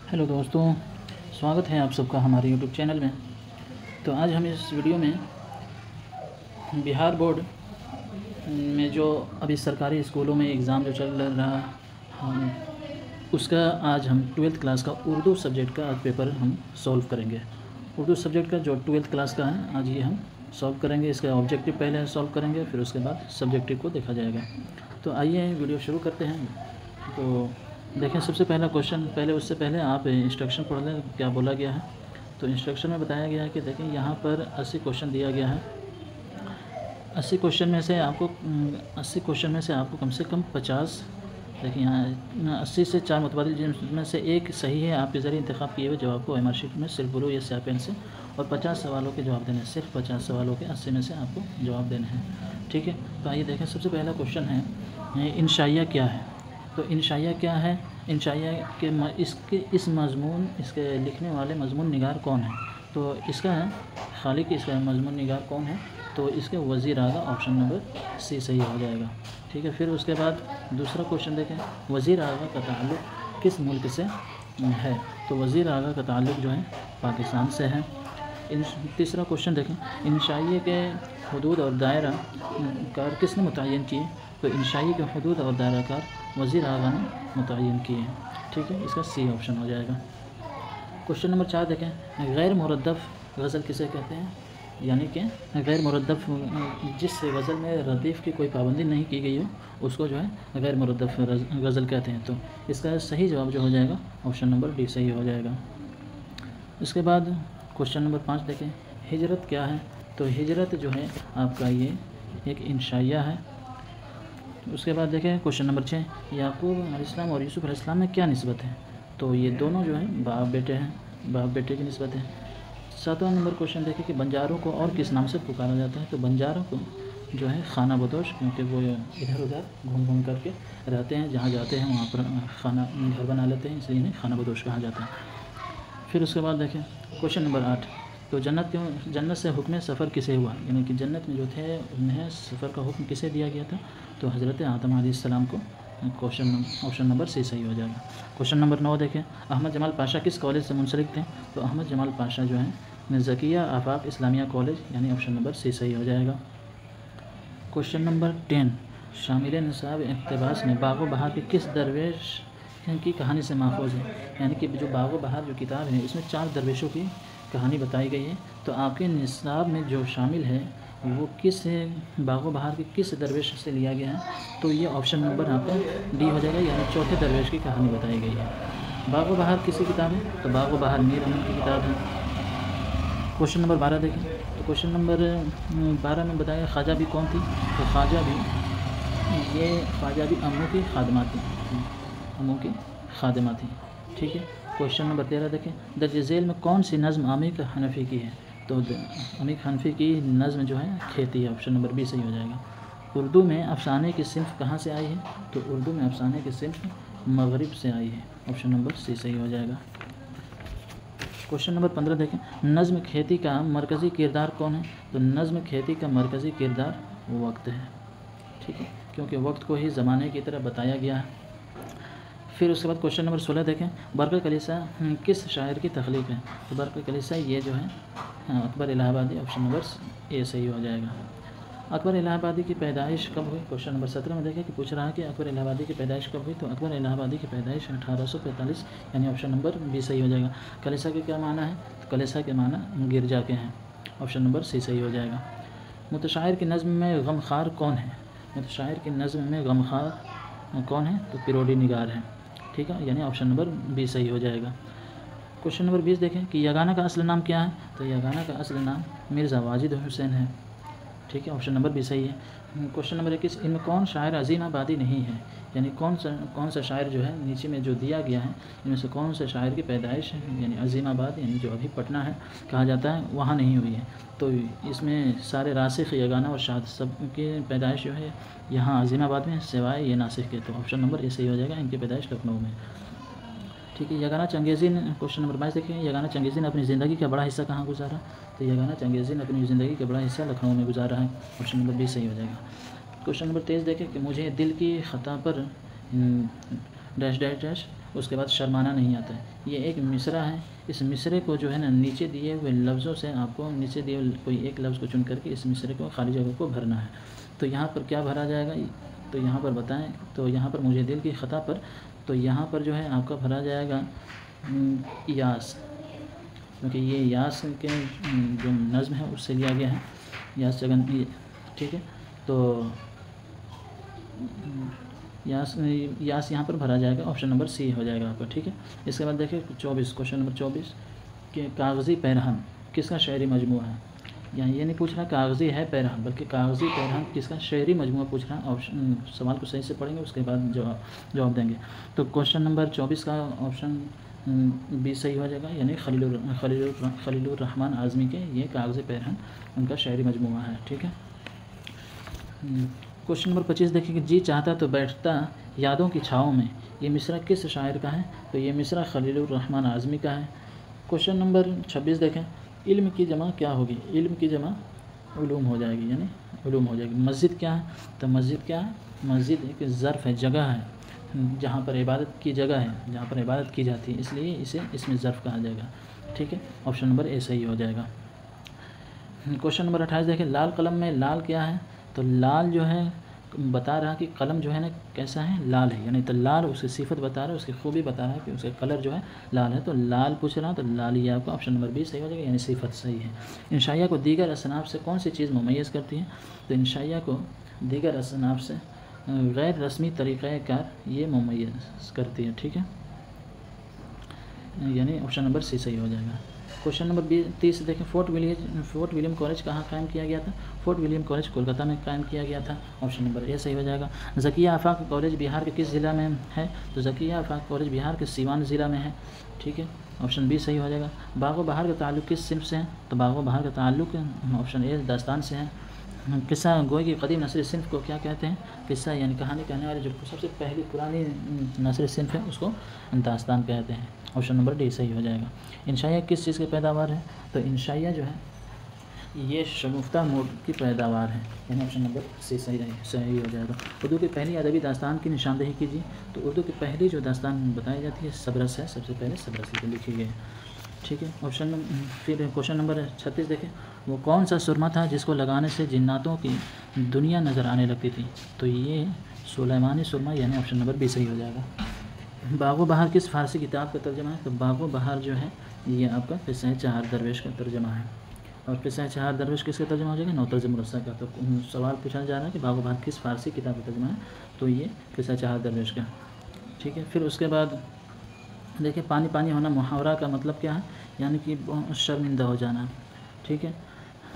Hello दोस्तों, स्वागत है आप सबका हमारे यूट्यूब चैनल में। तो आज हम इस वीडियो में बिहार बोर्ड में जो अभी सरकारी स्कूलों में एग्ज़ाम जो चल रहा हम उसका आज हम 12th क्लास का उर्दू सब्जेक्ट का आज पेपर हम सॉल्व करेंगे। उर्दू सब्जेक्ट का जो 12th क्लास का है आज ये हम सॉल्व करेंगे। इसका ऑब्जेक्टिव पहले सॉल्व करेंगे, फिर उसके बाद सब्जेक्टिव को देखा जाएगा। तो आइए वीडियो शुरू करते हैं। तो देखें, सबसे पहला क्वेश्चन, पहले उससे पहले आप इंस्ट्रक्शन पढ़ लें क्या बोला गया है। तो इंस्ट्रक्शन में बताया गया है कि देखें यहाँ पर 80 क्वेश्चन दिया गया है। 80 क्वेश्चन में से आपको कम से कम 50, देखिए यहाँ 80 से 4 मुतबादिल जिनमें से एक सही है आपके ज़रिए इंतखाब किए हुए जवाब को एमआर शीट में सिर्फ ब्लू या स्याह पेन से, और 50 सवालों के जवाब देने हैं। सिर्फ 50 सवालों के 80 में से आपको जवाब देने हैं। ठीक है, तो आइए देखें, सबसे पहला क्वेश्चन है इंशाइया क्या है। तो इंशाइया क्या है, इंशाइया के इस मज़मून, इसके लिखने वाले मज़मून निगार कौन है। तो इसका है खालिक, इसका मज़मून निगार कौन है, तो इसके वज़ीर आगा ऑप्शन नंबर सी सही हो जाएगा। ठीक है, फिर उसके बाद दूसरा क्वेश्चन देखें, वज़ीर आगा का ताल्लुक़ किस मुल्क से है। तो वज़ीर आगा का ताल्लुक़ जो है पाकिस्तान से है। तीसरा क्वेश्चन देखें, इंशाइया के हदूद और दायरा कार किसने मुतय्यन किए। तो इंशाइया के हदूद और दायरा कार वज़ीर आगा ने मुतय्यन किए हैं। ठीक है, इसका सी ऑप्शन हो जाएगा। क्वेश्चन नंबर 4 देखें, गैर मुरद्दफ़ गज़ल किसे कहते हैं। यानी कि गैर मुरद्दफ़ जिस गज़ल में रदीफ़ की कोई पाबंदी नहीं की गई हो उसको जो है गैर मुरद्दफ़ गज़ल कहते हैं। तो इसका सही जवाब जो हो जाएगा ऑप्शन नंबर डी सही हो जाएगा। इसके बाद क्वेश्चन नंबर 5 देखें, हिजरत क्या है। तो हिजरत जो है आपका ये एक इंशाइया है। उसके बाद देखें क्वेश्चन नंबर 6, याकूब अलैहिस्सलाम और यूसुफ अलैहिस्सलाम में क्या निस्बत है। तो ये दोनों जो है बाप बेटे हैं, बाप बेटे की निस्बत है। 7वां नंबर क्वेश्चन देखें कि बंजारों को और किस नाम से पुकारा जाता है। तो बंजारों को जो है खाना बदोश, क्योंकि वो इधर उधर घूम घूम करके रहते हैं, जहाँ जाते हैं वहाँ पर खाना घर बना लेते हैं, इसलिए इन्हें खाना बदोश कहा जाता है। फिर उसके बाद देखें क्वेश्चन नंबर 8, तो जन्नत से हुक्म सफ़र किसे हुआ। यानी कि जन्नत में जो थे उन्हें सफ़र का हुक्म किसे दिया गया था। तो हज़रत आदम अलैहिस्सलाम को। ऑप्शन नंबर सी सही हो जाएगा। क्वेश्चन नंबर 9 देखें, अहमद जमाल पाशा किस कॉलेज से मुंसलिक थे। तो अहमद जमाल पाशा जो है ज़किया आफाक इस्लामिया कॉलेज, यानी ऑप्शन नंबर सी सही हो जाएगा। क्वेश्चन नंबर 10, शामिल निसाब इक़्तिबास ने बाग़ो बहार के किस दरवेश की कहानी से माखूज़ है। यानी कि जो बाग़ो बहार जो किताब है इसमें 4 दरवेशों की कहानी बताई गई है। तो आपके निसाब में जो शामिल है वो किस बाग़ो बहार के किस दरवेश से लिया गया है। तो ये ऑप्शन नंबर आपका डी हो जाएगा, यानी चौथे दरवेश की कहानी बताई गई है। बाग़ो बहार किसकी किताब है। तो बाग़ो बहार मीर अमन की किताब है। क्वेश्चन नंबर 12 देखें, तो क्वेश्चन नंबर 12 में बताया ख्वाजा भी कौन थी। तो ख्वाजा भी अम्मों की खादमा थी, अम्मों की खादिमा थी। ठीक है, क्वेश्चन नंबर 13 देखें, दर्ज झेल में कौन सी नज़्म आमिर हनफी की है। तो आमिर हनफी की नज़्म जो है खेती है, ऑप्शन नंबर बी सही हो जाएगा। उर्दू में अफसाने की सिंफ कहाँ से आई है। तो उर्दू में अफसाने की सिंफ मगरिब से आई है, ऑप्शन नंबर सी सही हो जाएगा। क्वेश्चन नंबर 15 देखें, नज़्म खेती का मरकज़ी किरदार कौन है। तो नज़्म खेती का मरकज़ी किरदार वक्त है। ठीक है, क्योंकि वक्त को ही ज़माने की तरह बताया गया है। फिर उसके बाद क्वेश्चन नंबर 16 देखें, बरक़ कलीसा किस शायर की तख्लीक़ है। तो बरक़ कलीसा ये जो है अकबर इलाहाबादी, ऑप्शन नंबर ए सही हो जाएगा। अकबर इलाहाबादी की पैदाइश कब हुई। क्वेश्चन नंबर 17 में देखें कि पूछ रहा है कि अकबर इलाहाबादी की पैदाइश कब हुई। तो अकबर इलाहाबादी की पैदाइश 1845, यानी ऑप्शन नंबर बी सही हो जाएगा। कलीसा के क्या माना है। तो कलीसा के माना गिरजा के हैं, ऑप्शन नंबर सी सही हो जाएगा। मुतशायर की नज़्म में गमखार कौन है। मुतशायर की नज़्म में गमखार कौन है। तो पिरोडी निगार है। ठीक है, यानी ऑप्शन नंबर बी सही हो जाएगा। क्वेश्चन नंबर 20 देखें कि यगाना का असल नाम क्या है। तो यगाना का असल नाम मिर्ज़ा वाजिद हुसैन है। ठीक है, ऑप्शन नंबर बी सही है। क्वेश्चन नंबर 21, इनमें कौन शायर अज़ीम आबादी नहीं है। यानी कौन सा शायर जो है नीचे में जो दिया गया है इनमें से कौन से शायर की पैदाइश है, यानी अज़ीम आबाद, यानी जो अभी पटना है कहा जाता है, वहाँ नहीं हुई है। तो इसमें सारे रासिख यगाना और शाद सब की पैदाइश जो है यहाँ अज़ीम आबाद में, सिवाय ये नासिख के। तो ऑप्शन नंबर ए सही हो जाएगा, इनकी पैदाइश लखनऊ में। ठीक है, यगाना चंगेज़ी ने, क्वेश्चन नंबर 22 देखिए, यगाना चंगेज़ी ने अपनी ज़िंदगी का बड़ा हिस्सा कहाँ गुजारा। तो यगाना चंगेज़ी ने अपनी ज़िंदगी का बड़ा हिस्सा लखनऊ में गुजारा है, ऑप्शन नंबर बी सही हो जाएगा। क्वेश्चन नंबर 23 देखें कि मुझे दिल की ख़ता पर डैश डैश डैश उसके बाद शर्माना नहीं आता है। ये एक मिसरा है, इस मिसरे को जो है ना नीचे दिए हुए लफ्ज़ों से आपको नीचे दिए कोई एक लफ्ज़ को चुन करके इस मिसरे को खाली जगह को भरना है। तो यहाँ पर क्या भरा जाएगा, तो यहाँ पर बताएं। तो यहाँ पर मुझे दिल की ख़ता पर, तो यहाँ पर जो है आपका भरा जाएगा यास, क्योंकि ये यास के जो नज़्म है उससे लिया गया है, यास जगन, ठीक है। तो यास यहाँ पर भरा जाएगा, ऑप्शन नंबर सी हो जाएगा आपका, ठीक है। इसके बाद देखिए 24, क्वेश्चन नंबर 24 कि कागज़ी पैरहन किसका शायरी मजमूआ है। यहाँ ये नहीं पूछ रहा कागज़ी है पैरहन, बल्कि कागज़ी पैरहन किसका शायरी मजमूआ पूछ रहा है। ऑप्शन सवाल को सही से पढ़ेंगे, उसके बाद जवाब देंगे। तो क्वेश्चन नंबर 24 का ऑप्शन बी सही हो जाएगा, यानी खलीलुर रहमान आज़मी के ये कागज़ी पैरहन उनका शायरी मजमूआ है, ठीक है। क्वेश्चन नंबर 25 देखिए कि जी चाहता तो बैठता यादों की छाँव में, ये मिसरा किस शायर का है। तो ये मिसरा खलीलुर रहमान आज़मी का है। क्वेश्चन नंबर 26 देखें, इल्म की जमा क्या होगी। इल्म की जमा उलूम हो जाएगी, यानी उलूम हो जाएगी। मस्जिद क्या है, तो मस्जिद क्या है, मस्जिद एक ज़र्फ़ है, जगह है, जहाँ पर इबादत की जगह है, जहाँ पर इबादत की जाती है, इसलिए इसे इसमें ज़र्फ़ कहा जाएगा, ठीक है। ऑप्शन नंबर ए सही हो जाएगा। क्वेश्चन नंबर 28 देखें, लाल कलम में लाल क्या है। तो लाल जो है बता रहा कि कलम जो है ना कैसा है, लाल है, यानी तो लाल उसकी सिफत बता रहा है, उसकी खूबी बता रहा है कि उसका कलर जो है लाल है। तो लाल पूछ रहा, तो लाल ही आपका ऑप्शन नंबर बी सही हो जाएगा, यानी सिफत सही है। इंशाइया को दीगर असनाफ से कौन सी चीज़ मुमय्यज़ करती है। तो इंशाइया को दीगर असनाफ से गैर रस्मी तरीक़ाकार ये मुमय्यज़ करती है, ठीक है, यानी ऑप्शन नंबर सी सही हो जाएगा। क्वेश्चन नंबर 30 देखें, फोर्ट विलियम कॉलेज कहाँ कायम किया गया था। फोर्ट विलियम कॉलेज कोलकाता में कायम किया गया था, ऑप्शन नंबर ए सही हो जाएगा। ज़किया आफाक कॉलेज बिहार के किस ज़िला में है। तो ज़किया आफाक कॉलेज बिहार के सीवान ज़िला में है, ठीक है, ऑप्शन बी सही हो जाएगा। बाग़ व बहार का ताल्लुक़ किस सिन्फ़ से है। तो बाग़ व बहार का ताल्लुक़ ऑप्शन ए दास्तान से है। किस्सा गोई की कदीम नस्र सिन्फ़ को क्या कहते हैं। किस्सा यानी कहानी कहने वाले जो सबसे पहली पुरानी नस्र सिन्फ़ है उसको दास्तान कहते हैं, ऑप्शन नंबर डी सही हो जाएगा। इंशाइया किस चीज़ की पैदावार है। तो इंशाइया जो है ये शगुफ्ता मोड की पैदावार है, यानी ऑप्शन नंबर सी सही हो जाएगा। उर्दू की पहली अदबी दास्तान की निशानदेही कीजिए। तो उर्दू की पहली जो दास्तान बताई जाती है सबरस है, सबसे पहले सबरस लिखी गई है, ठीक है। फिर क्वेश्चन नंबर 36 देखें, वो कौन सा सुरमा था जिसको लगाने से जिन्नातों की दुनिया नज़र आने लगती थी। तो ये सुलेमानी सुरमा, यानी ऑप्शन नंबर बी सही हो जाएगा। बाग़ व बहार किस फ़ारसी किताब का तर्जमा है। तो बाग़ व बहार जो है ये आपका क़िस्सा चार दरवेश का तर्जमा है, और क़िस्सा चार दरवेश किसका तर्जमा हो जाएगा, नौतर्ज मुरस्सा का। तो सवाल पूछा जा रहा है कि बाग़ व बहार किस फ़ारसी किताब का तर्जमा है। तो ये क़िस्सा चार दरवेश का, ठीक है। फिर उसके बाद देखिए पानी पानी होना मुहावरा का मतलब क्या है, यानी कि शर्मिंदा हो जाना, ठीक है,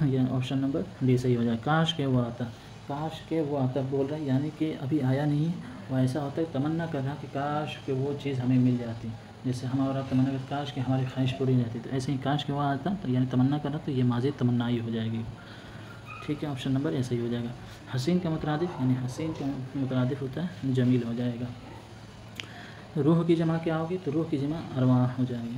यह ऑप्शन नंबर डी सही हो जाए। काश के वो आता, काश के वो आता बोल रहा है, यानी कि अभी आया नहीं, वो ऐसा होता है तमन्ना कर रहा कि काश के वो चीज़ हमें मिल जाती, जैसे हम और आप तमन्ना करते काश कि हमारी ख्वाहिश पूरी रहती। तो ऐसे ही काश के वो आता, तो यानी तमन्ना कर रहा, तो ये माज़ी तमन्ना ही हो जाएगी, ठीक है, ऑप्शन नंबर ए सही हो जाएगा। हसीन का मुतरादिफ, यानी हसीन का मुतरादिफ होता है जमील हो जाएगा। रूह की जमा क्या होगी। तो रूह की जमा अरवाह हो जाएगी,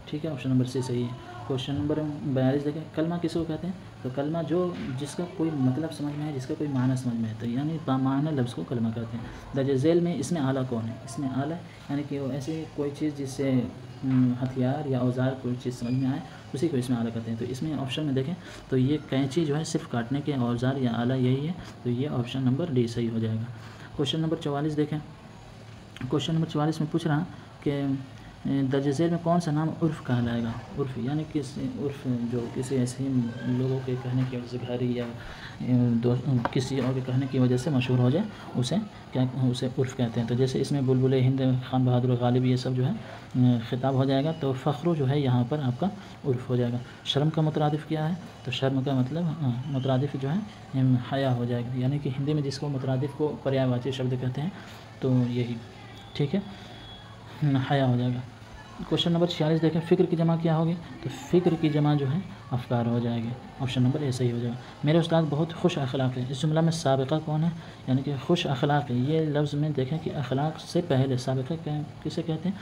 ठीक है, ऑप्शन नंबर सी सही है। क्वेश्चन नंबर 42 देखें, कलमा किसको कहते हैं। तो कलमा जो जिसका कोई मतलब समझ में है, जिसका कोई माना समझ में है, तो यानी बामाना लफ्ज़ को कलमा कहते हैं। दर्ज झेल में इसमें आला कौन है। इसमें आला यानी कि वो ऐसी कोई चीज़ जिससे हथियार या औजार कोई चीज़ समझ में आए, उसी को इसमें आला कहते हैं। तो इसमें ऑप्शन में देखें तो ये कैंची जो है सिर्फ काटने के औजार या आला यही है, तो ये ऑप्शन नंबर डी सही हो जाएगा। क्वेश्चन नंबर 44 देखें, क्वेश्चन नंबर 44 में पूछ रहा कि दर्ज झेल में कौन सा नाम उर्फ़ कहलाएगा। उर्फ़ यानी किसी उर्फ़ जो किसी ऐसे लोगों के कहने की वजह से घरी या किसी और के कहने की वजह से मशहूर हो जाए, उसे उर्फ़ कहते हैं। तो जैसे इसमें बुलबुल हिंद, खान बहादुर गालिब, ये सब जो है ख़िताब हो जाएगा। तो फ़ख्र जो है यहाँ पर आपका उर्फ़ हो जाएगा। शर्म का मुतरादिफ़ क्या है। तो शर्म का मतलब मुतरादिफ़ जो है हया हो जाएगा, यानी कि हिंदी में जिसको मुतरादिफ़ को पर्यायवाची शब्द कहते हैं, तो यही, ठीक है, हया हो जाएगा। क्वेश्चन नंबर 46 देखें, फ़िक्र की जमा क्या होगी। तो फ़िक्र की जमा जो है अफ़कार हो जाएगी, ऑप्शन नंबर ए सही हो जाएगा। मेरे उस्ताद बहुत खुश अखलाक है, इस जुमला में साबिक़ा कौन है, यानी कि खुश अखलाक है। ये लफ्ज़ में देखें कि अखलाक से पहले साबिक़ा किसे कहते हैं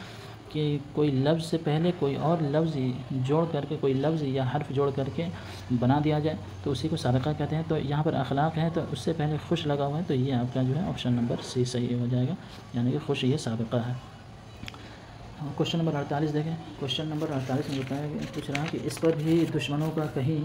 कि कोई लफ्ज़ से पहले कोई और लफ्ज़ जोड़ करके, कोई लफ्ज़ या हर्फ जोड़ करके बना दिया जाए, तो उसी को साबिक़ा कहते हैं। तो यहाँ पर अखलाक है, तो उससे पहले खुश लगा हुआ है, तो ये आपका जो है ऑप्शन नंबर सी सही हो जाएगा, यानी कि खुश ये साबिक़ा है। क्वेश्चन नंबर 48 देखें। क्वेश्चन नंबर 48 में बताया पूछ रहा है कि इस पर भी दुश्मनों का कहीं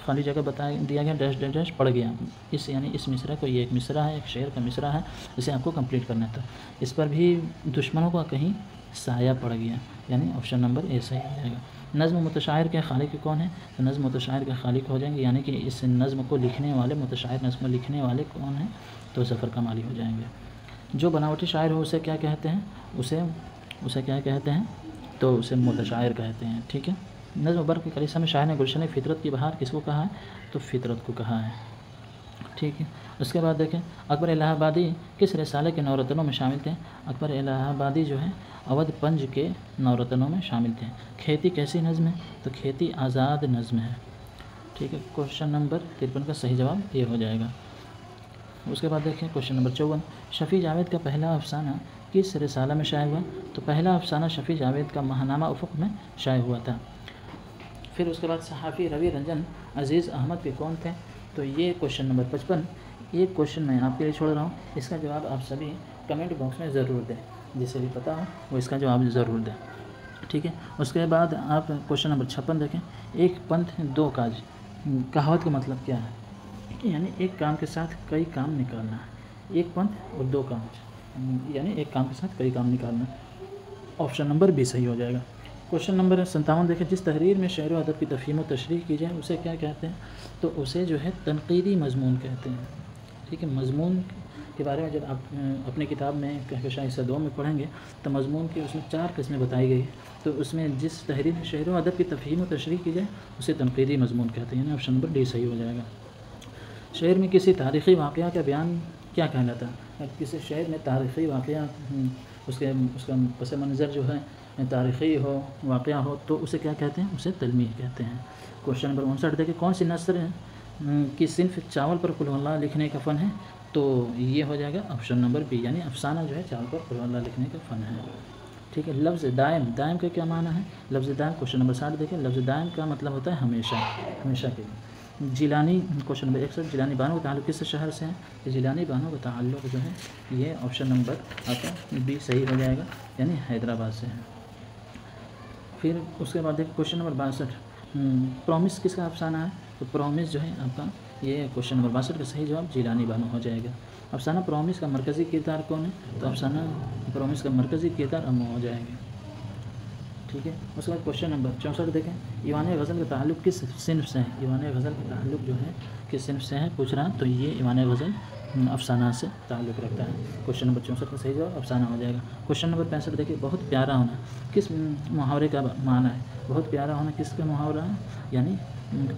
खाली जगह बताया दिया गया डैश डैश डैश पड़ गया। इस यानी इस मिसरा को, ये एक मिसरा है, एक शेर का मिसरा है, इसे आपको कंप्लीट करना है। तो इस पर भी दुश्मनों का कहीं साया पड़ गया, यानी ऑप्शन नंबर ए सही हो जाएगा। नज़्म मुतशायर के खालिक कौन है? तो नज़्म मुतशायर के खालिक हो जाएंगे, यानी कि इस नज़्म को लिखने वाले, मुतशायर नज़्म लिखने वाले कौन हैं? तो ज़फ़र कमाली हो जाएंगे। जो बनावटी शायर हो उसे क्या कहते हैं? उसे क्या कहते हैं? तो उसे मुतशायर कहते हैं। ठीक है। नज़्म बर्क़ की कलीसिया में शायर ने गुलशन फ़ितरत की बहार किसको कहा है? तो फ़ितरत को कहा है। ठीक है। उसके बाद देखें, अकबर इलाहाबादी किस रिसाले के नौरतनों में शामिल थे? अकबर इलाहाबादी जो है अवध पंज के नौरतनों में शामिल थे। खेती कैसी नज़्म है? तो खेती आज़ाद नज़्म है। ठीक है। क्वेश्चन नंबर 53 का सही जवाब ये हो जाएगा। उसके बाद देखें क्वेश्चन नंबर 54, शफ़ी जावेद का पहला अफसाना किस रिसाला में शाया हुआ? तो पहला अफसाना शफ़ी जावेद का महानामा उफ़ुक़ में शाया हुआ था। फिर उसके बाद सहाफ़ी रवि रंजन अज़ीज़ अहमद के कौन थे? तो ये क्वेश्चन नंबर 55 एक क्वेश्चन मैं आपके लिए छोड़ रहा हूँ, इसका जवाब आप सभी कमेंट बॉक्स में ज़रूर दें, जिसे भी पता हो वो इसका जवाब ज़रूर दें। ठीक है। उसके बाद आप क्वेश्चन नंबर 56 देखें, एक पंथ दो काज, कहावत का मतलब क्या है? यानी एक काम के साथ कई काम निकालना है। एक पंथ और दो काज, यानी एक काम के साथ कई काम निकालना। ऑप्शन नंबर बी सही हो जाएगा। क्वेश्चन नंबर 57 देखें, जिस तहरीर में शेर व अदब की तफ़हीम व तशरीह की जाए उसे क्या कहते हैं? तो उसे जो है तनक़ीदी मज़मून कहते हैं। ठीक है। मज़मून के बारे में जब आप अपनी किताब में कहकशां हिस्सा 2 में पढ़ेंगे तो मज़मून की उसमें 4 किस्में बताई गई। तो उसमें जिस तहरीर में शेर व अदब की तफ़हीम व तशरीह की जाए उसे तनक़ीदी मज़मून कहते हैं, यानी ऑप्शन नंबर डी सही हो जाएगा। शेर में किसी तारीख़ी वाक़या का बयान क्या कहलाता है? किसी शेर में तारीख़ी वाक़या उसका पस मंज़र जो है तारीख़ी हो, वाक़या हो, तो उसे क्या कहते हैं? उसे तलमीह कहते हैं। क्वेश्चन नंबर 59 देखिए, कौन सी नस्र की सिन्फ़ चावल पर कुल हुवल्लाह लिखने का फ़न है? तो ये हो जाएगा ऑप्शन नंबर बी, यानी अफसाना जो है चावल पर कुल हुवल्लाह लिखने का फ़न है। ठीक है। लफ्ज़ दायम, दायम का क्या माना है? लफ्ज़ दायम क्वेश्चन नंबर 60 देखिए, लफ्ज़ दायम का मतलब होता है हमेशा, हमेशा के लिए। जिलानी क्वेश्चन नंबर 61, जिलानी बानो का ताल्लुक़ किस शहर से है? जिलानी बानो का ताल्लुक़ जो है ये ऑप्शन नंबर आपका बी सही हो जाएगा, यानी हैदराबाद से है। फिर उसके बाद देखिए क्वेश्चन नंबर 62, प्रॉमिस किसका अफसाना है? तो प्रॉमिस जो है आपका ये क्वेश्चन नंबर 62 का सही जवाब जिलानी बानो हो जाएगा। अफसाना प्रॉमिस का मरकज़ी किरदार कौन है? तो अफसाना प्रॉमिस का मरकज़ी किरदार अम्मू हो जाएंगे। ठीक है। उसके बाद क्वेश्चन नंबर 64 देखें, ईवान गज़ल का ताल्लुक़ किस सिन्फ़ से है? ईवान गज़ल का ताल्लुक़ जो है किस सिन्फ़ से है पूछ रहा है, तो ये ईवान गज़ल अफसाना से ताल्लुक़ रखता है। क्वेश्चन नंबर 64 का सही जवाब अफसाना हो जाएगा। क्वेश्चन नंबर 65 देखिए, बहुत प्यारा होना किस मुहावरे का माना है? बहुत प्यारा होना किसका मुहावरा है? यानी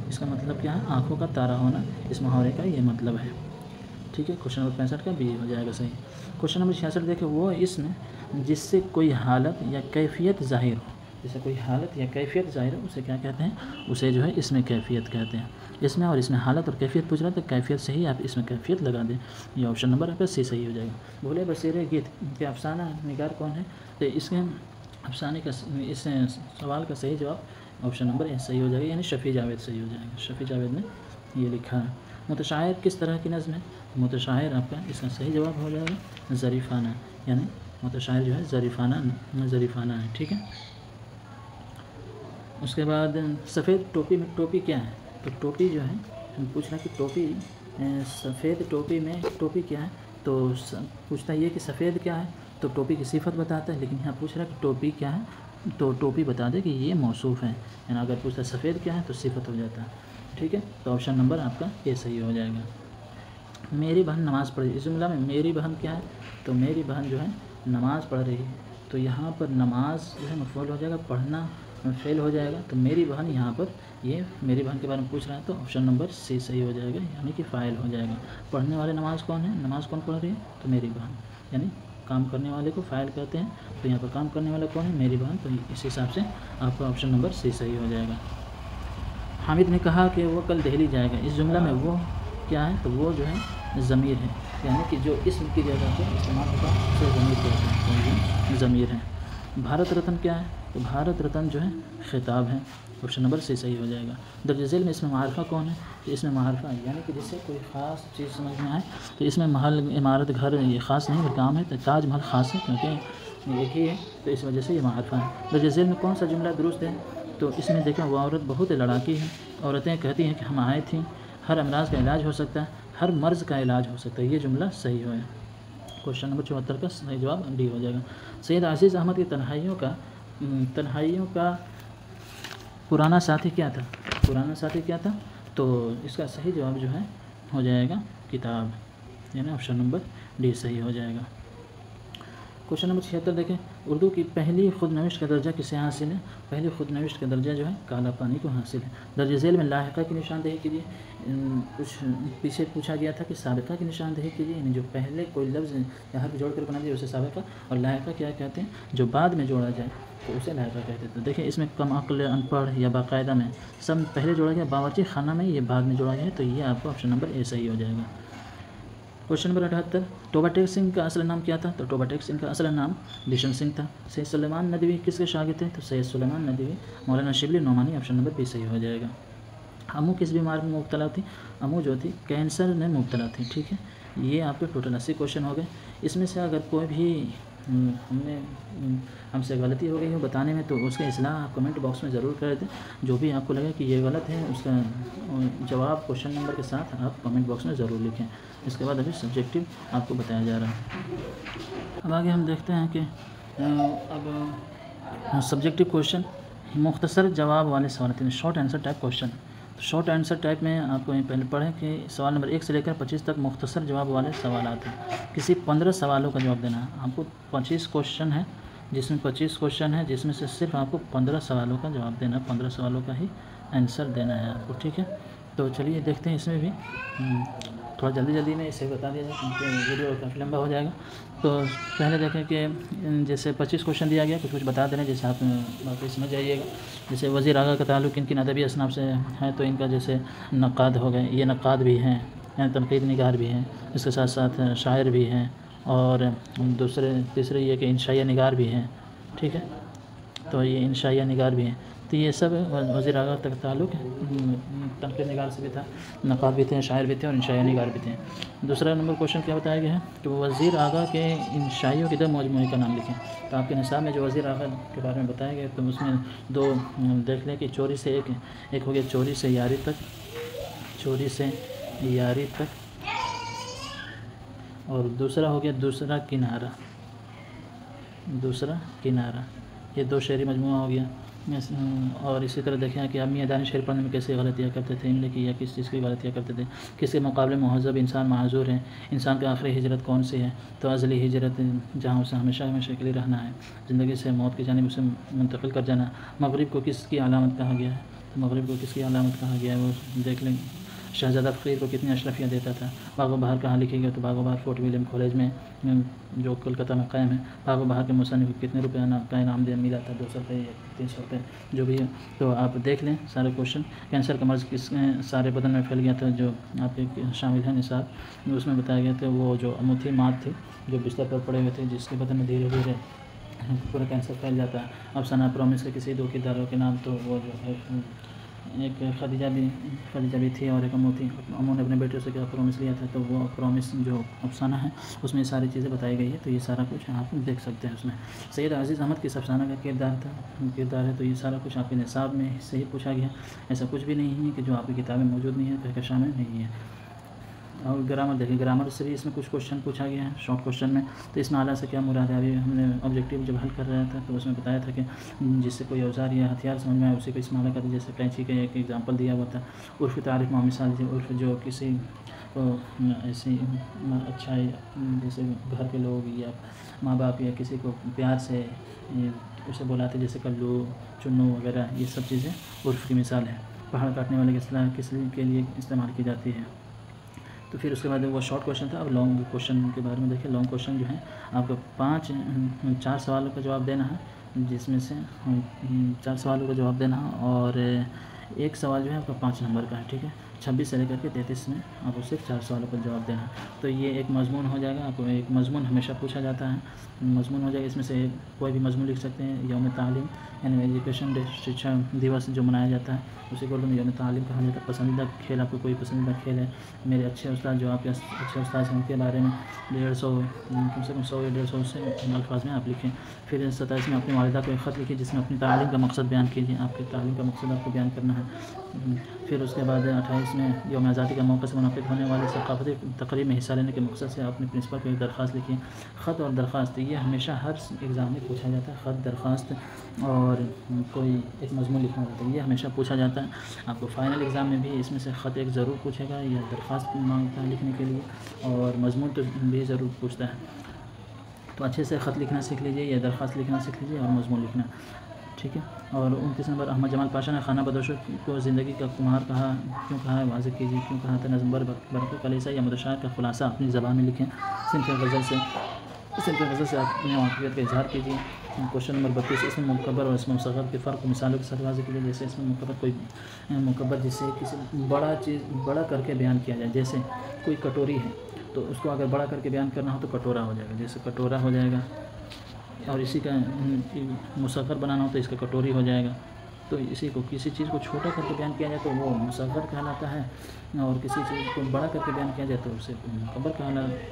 इसका मतलब क्या है? आँखों का तारा होना इस मुहावरे का ये मतलब है। ठीक है। क्वेश्चन नंबर 65 का बी हो जाएगा सही। क्वेश्चन नंबर 66 देखिए, वो इसमें जिससे कोई हालत या कैफियत ज़ाहिर हो, जैसे कोई हालत या कैफियत ज़ाहिर हो उसे क्या कहते हैं? उसे जो है इसमें कैफियत कहते हैं। इसमें और इसमें हालत और कैफियत पूछ रहा है तो कैफियत से ही आप इसमें कैफियत लगा दें, ये ऑप्शन नंबर आपका सी सही हो जाएगा। भूले बसेरे गीत के अफसाना निगार कौन है? तो इसके अफसाने का इस सवाल का सही जवाब ऑप्शन नंबर ए सही हो जाएगा, यानी शफ़ी जावेद सही हो जाएगा। शफ़ी जावेद ने ये लिखा है। मुतशायर किस तरह की नज़्म है? मुतशायर आपका इसका सही जवाब हो जाएगा ज़रीफ़ाना, यानी मुतशायर जो है ज़रीफ़ाना है। ठीक है। उसके बाद सफ़ेद टोपी में टोपी क्या है? तो टोपी जो है हम पूछ रहे हैं कि टोपी सफ़ेद टोपी में टोपी क्या है? तो पूछता है ये कि सफ़ेद क्या है, तो टोपी की सिफत बताता है, लेकिन यहाँ पूछ रहा है कि टोपी क्या है, तो टोपी बता दे कि ये मौसूफ़ है, यानी अगर पूछता है सफ़ेद क्या है तो सिफत हो जाता है। ठीक है। तो ऑप्शन नंबर आपका ये सही हो जाएगा। मेरी बहन नमाज़ पढ़ रही, इस जुमला में मेरी बहन क्या है? तो मेरी बहन जो है नमाज़ पढ़ रही है, तो यहाँ पर नमाज जो है मफ़ऊल हो जाएगा, पढ़ना फेल हो जाएगा। तो मेरी बहन यहाँ पर ये मेरी बहन के बारे में पूछ रहा है, तो ऑप्शन नंबर सी सही हो जाएगा, यानी कि फ़ाइल हो जाएगा। पढ़ने वाले नमाज़ कौन है? नमाज़ कौन पढ़ रही है? तो मेरी बहन, यानी काम करने वाले को फ़ाइल कहते हैं। तो यहाँ पर काम करने वाला कौन है? मेरी बहन। तो इस हिसाब से आपका ऑप्शन नंबर सी सही हो जाएगा। हामिद ने कहा कि वो कल दिल्ली जाएगा, इस जुमला में वो क्या है? तो वो जो है ज़मीर है, यानी कि जो इस्म की जगह पर इस्तेमाल होगा उसे ज़मीर कहते हैं, तो ये ज़मीर है। भारत रत्न क्या है? तो भारत रत्न जो है खिताब है, ऑप्शन नंबर सी सही हो जाएगा। दर्ज झेल में इसमें मारिफा कौन है? तो इसमें मारिफा यानी कि जिससे कोई ख़ास चीज़ समझ में आए, तो इसमें महल, इमारत, घर ये ख़ास नहीं बल्कि आम है। तो ताजमहल ख़ास है क्योंकि एक ही है, तो इस वजह से ये मारफा है। दर्ज झेल में कौन सा जुमला दुरुस्त है? तो इसमें देखें, वो औरत बहुत लड़ाकी है। औरतें कहती हैं कि हम आए थीं, हर अमराज का इलाज हो सकता है, हर मर्ज़ का इलाज हो सकता है। ये जुमला सही है। क्वेश्चन नंबर 74 का सही जवाब डी हो जाएगा। सैयद आज़ीज़ अहमद की तन्हाइयों का पुराना साथी क्या था? पुराना साथी क्या था? तो इसका सही जवाब जो है हो जाएगा किताब, यानी ऑप्शन नंबर डी सही हो जाएगा। क्वेश्चन नंबर 76 देखें, उर्दू की पहली खुदनविश्त का दर्जा किसे हासिल है? पहली खुदनविश्त का दर्जा जो है काला पानी को हासिल है। दर्ज झेल में लाहिका की निशानदेही कीजिए। कुछ पीछे पूछा गया था कि साबिका की निशानदेही कीजिए, यानी जो पहले कोई लफ्ज़ या हर्फ जोड़ कर बना दिए उसे साबिका, और लाहिका क्या कहते हैं? जो बाद में जोड़ा जाए तो उसे लाहिका कहते हैं। तो देखिए, इसमें कम अक्ल, अनपढ़ या बाकायदा में सब पहले जोड़ा गया, बावर्ची खाना में ये बाद में जोड़ा गया है, तो ये आपको ऑप्शन नंबर ए सही हो जाएगा। क्वेश्चन नंबर 78, टोबा टेक सिंह का असल नाम क्या था? तो टोबा टेक सिंह का असल नाम बिशन सिंह था। सैयद सुलेमान नदवी किसके शागिर्द थे? तो Syed Sulaiman Nadvi Maulana Shibli Nomani, option number B सही हो जाएगा। अमू किस बीमारी में मुब्तला थी? अमू जो थी कैंसर में मुब्तला थी। ठीक है, ये आपके टोटल 80 क्वेश्चन हो गए। इसमें से अगर कोई भी हमसे गलती हो गई हो बताने में, तो उसका इस्लाह आप कमेंट बॉक्स में ज़रूर कर दें। जो भी आपको लगे कि ये गलत है, उसका जवाब क्वेश्चन नंबर के साथ आप कमेंट बॉक्स में ज़रूर लिखें। इसके बाद अभी सब्जेक्टिव आपको बताया जा रहा है। अब आगे हम देखते हैं कि अब सब्जेक्टिव क्वेश्चन, मुख्तसर जवाब वाले सवाल, शॉर्ट आंसर टाइप क्वेश्चन। तो शॉर्ट आंसर टाइप में आपको पहले पढ़ें कि सवाल नंबर 1 से लेकर 25 तक मुख्तसर जवाब वाले सवाल आते हैं। किसी 15 सवालों का जवाब देना है। आपको 25 क्वेश्चन है, जिसमें 25 क्वेश्चन है, जिसमें से सिर्फ आपको 15 सवालों का जवाब देना है, 15 सवालों का ही आंसर देना है आपको। ठीक है, तो चलिए देखते हैं। इसमें भी थोड़ा जल्दी में इसे बता दिया जाए क्योंकि वीडियो काफ़ी लंबा हो जाएगा। तो पहले देखें कि जैसे 25 क्वेश्चन दिया गया, कुछ बता दे रहे हैं, जैसे आप बाकी समझ जाइएगा। जैसे वज़ीर आगा का ताल्लुक़ किन अदबी असनाफ से है? तो इनका जैसे नक़ाद हो गए, ये नक़ाद भी हैं, यानी तनक़ीद निगार भी हैं, इसके साथ साथ शायर भी हैं, और तीसरे ये कि इंशाइया निगार भी हैं। ठीक है, तो ये इंशाइया निगार भी हैं। तो ये सब वज़ीर आगा तक ताल्लुक़ तनक़ीद निगार से भी था, नक़ाद भी थे, शायर भी थे और इंशाइया निगार भी थे। दूसरा नंबर क्वेश्चन क्या बताया गया है कि वज़ीर आगा के इंशाइयों के 2 मजमूए का नाम लिखें। तो आपके निसाब में जो वज़ीर आगा के बारे में बताया गया, तो उसमें 2 देख लें कि चोरी से एक हो गया चोरी से यारी तक, और दूसरा हो गया दूसरा किनारा। ये 2 शेरी मजमूआ हो गया। और इसी तरह देखें कि अम्मी दानी शेर पढ़ने में कैसे गलतियाँ करते थे, इमले की या किस चीज़ की गलतियाँ करते थे, किसके मुकाबले महज़ब इंसान माजूर है, इंसान की आखिरी हिजरत कौन सी है? तो अज़ली हिजरत जहाँ उसे हमेशा के लिए रहना है, ज़िंदगी से मौत की जानिब उसे मुंतकिल कर जाना। मगरिब को किसकी अलामत कहा गया है? तो मगरिब को किसकी अलामत कहा गया है वो देख लें। शहज़ादा फ़कीर को कितनी अशरफियाँ देता था? बागो बहार कहाँ लिखी गई? तो बागो बहार फोर्ट विलियम कॉलेज में जो कोलकाता में कायम है। बागो बहार के मुसन्निफ़ को कितने रुपये का इनाम मिला था? 200 रुपये या 300 रुपये, जो भी है। तो आप देख लें सारे क्वेश्चन। कैंसर का मर्ज़ किस सारे बदन में फैल गया था? जो आपके शामिल है निसाब, उसमें बताया गया था वो जो अमूथी मात थी, जो बिस्तर पर पड़े हुए थे, जिसके बदन में धीरे धीरे पूरा कैंसर फैल जाता है। अफसाना प्रॉमिस के किसी 2 किरदारों के नाम, तो वो जो है एक खदीजा भी थी और एक अम्मू थी। अम्मू ने अपने बेटे से क्या प्रॉमिस लिया था, तो वो प्रॉमिस जो अफसाना है उसमें सारी चीज़ें बताई गई है। तो ये सारा कुछ आप देख सकते हैं उसमें। सैयद अज़ीज़ अहमद किस अफसाना का किरदार है? तो ये सारा कुछ आपके निसाब में से ही पूछा गया। ऐसा कुछ भी नहीं है कि जो आपकी किताबें मौजूद नहीं है, कहकशां में नहीं है। और ग्रामर देखिए, ग्रामर से भी इसमें कुछ क्वेश्चन पूछा गया है शॉर्ट क्वेश्चन में। तो इसमें आला से क्या मुराद है? अभी हमने ऑब्जेक्टिव जब हल कर रहा था तो उसमें बताया था कि जिससे कोई औजार या हथियार समझ में आए उसी को इसमें आला करते। जैसे कैंची का एक एग्जांपल दिया हुआ था। उर्फ़ तारीफ़ में मिसाल, उर्फ़ जो किसी को ऐसी अच्छा जैसे घर के लोग या माँ बाप या किसी को प्यार से उसे बुलाते, जैसे कल्लू, चुन्नू वगैरह, ये सब चीज़ें उर्फ़ की मिसाल है। पहाड़ काटने वाले किस के लिए इस्तेमाल की जाती है? तो फिर उसके बाद वो शॉर्ट क्वेश्चन था। अब लॉन्ग क्वेश्चन के बारे में देखिए। लॉन्ग क्वेश्चन जो है आपको 4 सवालों का जवाब देना है, जिसमें से 4 सवालों का जवाब देना है, और एक सवाल जो है आपका 5 नंबर का है। ठीक है, 26 से लेकर के 33 में आपको सिर्फ 4 सवालों का जवाब देना है। तो ये एक मजमून हो जाएगा, आपको एक मजमून हमेशा पूछा जाता है, मजमून हो जाएगा। इसमें से कोई भी मजमून लिख सकते हैं। यौम तालीम यानी एजुकेशन डे, शिक्षा दिवस जो मनाया जाता है उसी को यौम तालीम कहा जाता है। पसंदीदा खेल, आपको कोई पसंदीदा खेल है, मेरे अच्छे उस्ताद जो आपके अच्छे उस्ताद हैं उनके बारे में 150 कम से कम 100 या 150 से अल्फाज में आप लिखें। फिर 27 में अपनी वालिदा को एक ख़त लिखिए जिसमें अपनी तालीम का मकसद बयान कीजिए, आपकी तालीम का मकसद आपको बयान करना है। फिर उसके बाद 28 में यौम आज़ादी का मौके से मुनाक़िद होने वाले सक़ाफ़ती तक़रीब में हिस्सा लेने के मकसद से अपने प्रिंसिपल को एक दरख्वास्त लिखिए। ख़त और दरख्वास्त ये हमेशा हर एग्ज़ाम में पूछा जाता है। ख़त, दरख्वास्त और कोई एक मज़मून लिखना रहता है, ये हमेशा पूछा जाता है। आपको फ़ाइनल एग्ज़ाम में भी इसमें से ख़त एक ज़रूर पूछेगा या दरख्वास्त मांगता है लिखने के लिए, और मज़मून तो भी ज़रूर पूछता है। तो अच्छे से ख़त लिखना सीख लीजिए या दरख्वास्त लिखना सीख लीजिए और मज़मून लिखना, ठीक है। और 29 नंबर अहमद जमाल पाशा ने खाना बदोशों को ज़िंदगी का कुम्हार कहा, क्यों कहा है वाज़ेह कीजिए, क्यों कहा था। नज़्म बरक़ कलीसा या मुतशार का ख़ुलासा अपनी ज़बान में लिखें। सिंफ़ गज़ल से अपने वाक़ियत का इज़हार कीजिए। क्वेश्चन नंबर 32 इसमें मुकब्बर और इसमें मुसग़्ग़र के फ़र्क मिसालों के साथ वाज़ेह कीजिए। जैसे इसमें मुकब्बर कोई मुकब्बर जिससे किसी बड़ा करके बयान किया जाए, जैसे कोई कटोरी है तो उसको अगर बड़ा करके बयान करना हो तो कटोरा हो जाएगा, जैसे कटोरा हो जाएगा। और इसी का मुसग़्ग़र बनाना हो तो इसका कटोरी हो जाएगा। तो इसी को किसी चीज़ को छोटा करके बयान किया जाए तो वो मुसग़्ग़र कहलाता है, और किसी चीज़ को बड़ा करके बयान किया जाए तो उसे मुकब्बर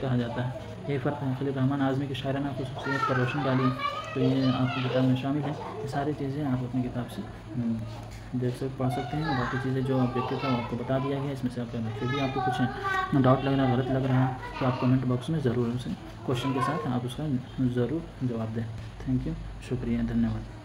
कहा जाता है। ये फ़र्क है। खलील रहमान आज़मी की शायराना ख़ुसूसियत पर रोशनी डाली, तो ये आपकी किताब में शामिल है। ये सारी चीज़ें आप अपनी किताब से पढ़ सकते हैं। बाकी चीज़ें जो ऑब्जेक्टिव था वो आपको बता दिया गया। इसमें से आपका फिर भी आपको कुछ डाउट लग रहा है, गलत लग रहा है तो आप कमेंट बॉक्स में ज़रूर उसे क्वेश्चन के साथ आप उसका ज़रूर जवाब दें। थैंक यू, शुक्रिया, धन्यवाद।